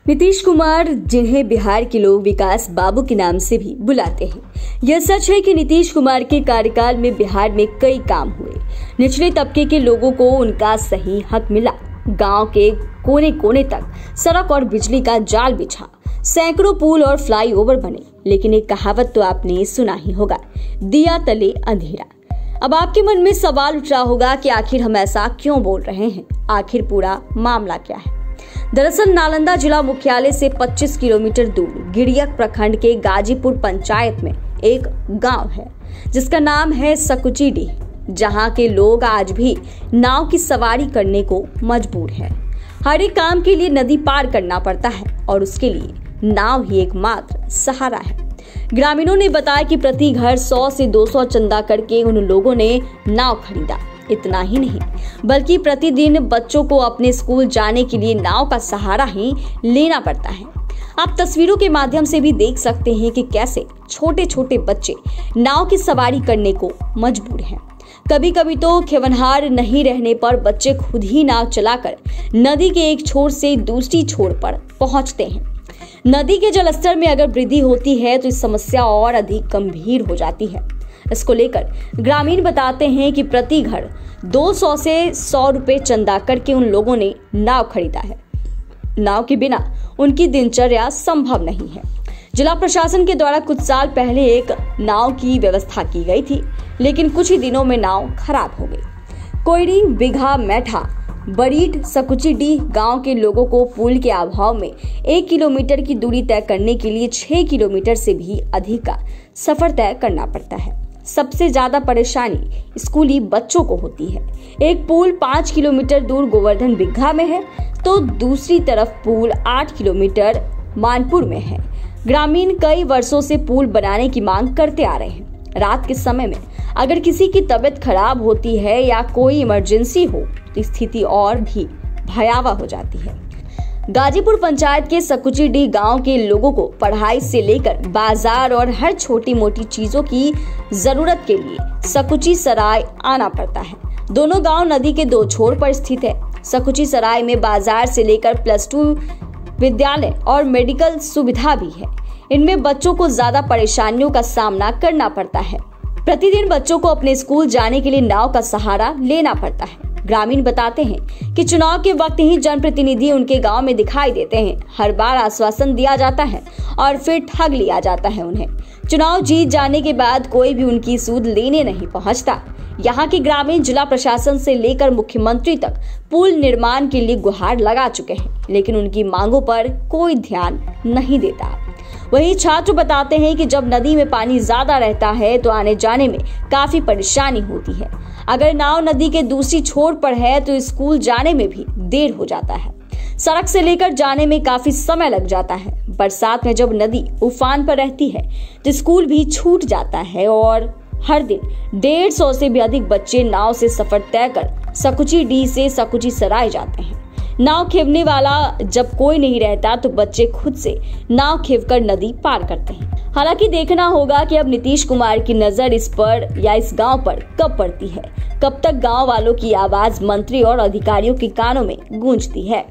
नीतीश कुमार, जिन्हें बिहार के लोग विकास बाबू के नाम से भी बुलाते हैं, यह सच है कि नीतीश कुमार के कार्यकाल में बिहार में कई काम हुए। निचले तबके के लोगों को उनका सही हक मिला। गांव के कोने कोने तक सड़क और बिजली का जाल बिछा, सैकड़ों पुल और फ्लाईओवर बने। लेकिन एक कहावत तो आपने सुना ही होगा, दिया तले अंधेरा। अब आपके मन में सवाल उठ रहा होगा कि आखिर हम ऐसा क्यों बोल रहे हैं, आखिर पूरा मामला क्या है। दरअसल नालंदा जिला मुख्यालय से 25 किलोमीटर दूर गिरियक प्रखंड के गाजीपुर पंचायत में एक गांव है जिसका नाम है सकुचीडीह, जहां के लोग आज भी नाव की सवारी करने को मजबूर हैं। हर एक काम के लिए नदी पार करना पड़ता है और उसके लिए नाव ही एकमात्र सहारा है। ग्रामीणों ने बताया कि प्रति घर 100 से 200 चंदा करके उन लोगों ने नाव खरीदा। इतना ही नहीं, बल्कि प्रतिदिन बच्चों को अपने स्कूल जाने के लिए नाव का सहारा ही लेना पड़ता है। आप तस्वीरों के माध्यम से भी देख सकते हैं कि कैसे छोटे छोटे बच्चे नाव की सवारी करने को मजबूर हैं। कभी कभी तो खेवनहार नहीं रहने पर बच्चे खुद ही नाव चलाकर नदी के एक छोर से दूसरी छोर पर पहुंचते हैं। नदी के जलस्तर में अगर वृद्धि होती है तो इस समस्या और अधिक गंभीर हो जाती है। इसको लेकर ग्रामीण बताते हैं कि प्रति घर 200 से 100 रुपए चंदा करके उन लोगों ने नाव खरीदा है। नाव के बिना उनकी दिनचर्या संभव नहीं है। जिला प्रशासन के द्वारा कुछ साल पहले एक नाव की व्यवस्था की गई थी, लेकिन कुछ ही दिनों में नाव खराब हो गई। कोयरी, बिघा, मैठा, बरीड, सकुचीडीह गांव के लोगों को पुल के अभाव में 1 किलोमीटर की दूरी तय करने के लिए 6 किलोमीटर से भी अधिक का सफर तय करना पड़ता है। सबसे ज्यादा परेशानी स्कूली बच्चों को होती है। एक पुल 5 किलोमीटर दूर गोवर्धन बिघा में है तो दूसरी तरफ पुल 8 किलोमीटर मानपुर में है। ग्रामीण कई वर्षों से पुल बनाने की मांग करते आ रहे हैं। रात के समय में अगर किसी की तबीयत खराब होती है या कोई इमरजेंसी हो तो स्थिति और भी भयावह हो जाती है। गाजीपुर पंचायत के सकुचीडीह गांव के लोगों को पढ़ाई से लेकर बाजार और हर छोटी मोटी चीजों की जरूरत के लिए सकुची सराय आना पड़ता है। दोनों गांव नदी के 2 छोर पर स्थित है। सकुची सराय में बाजार से लेकर +2 विद्यालय और मेडिकल सुविधा भी है। इनमें बच्चों को ज्यादा परेशानियों का सामना करना पड़ता है। प्रतिदिन बच्चों को अपने स्कूल जाने के लिए नाव का सहारा लेना पड़ता है। ग्रामीण बताते हैं कि चुनाव के वक्त ही जनप्रतिनिधि उनके गांव में दिखाई देते हैं। हर बार आश्वासन दिया जाता है और फिर ठग लिया जाता है उन्हें। चुनाव जीत जाने के बाद कोई भी उनकी सूद लेने नहीं पहुंचता। यहाँ के ग्रामीण जिला प्रशासन से लेकर मुख्यमंत्री तक पुल निर्माण के लिए गुहार लगा चुके हैं, लेकिन उनकी मांगों पर कोई ध्यान नहीं देता। वहीं छात्र बताते हैं कि जब नदी में पानी ज्यादा रहता है तो आने जाने में काफी परेशानी होती है। अगर नाव नदी के दूसरी छोर पर है तो स्कूल जाने में भी देर हो जाता है। सड़क से लेकर जाने में काफी समय लग जाता है। बरसात में जब नदी उफान पर रहती है तो स्कूल भी छूट जाता है और हर दिन 150 से भी अधिक बच्चे नाव से सफर तय कर सकुचीडीह से सकुची सराय जाते हैं। नाव खेवने वाला जब कोई नहीं रहता तो बच्चे खुद से नाव खेवकर नदी पार करते हैं। हालांकि देखना होगा कि अब नीतीश कुमार की नजर इस पर या इस गांव पर कब पड़ती है, कब तक गांव वालों की आवाज मंत्री और अधिकारियों के कानों में गूंजती है।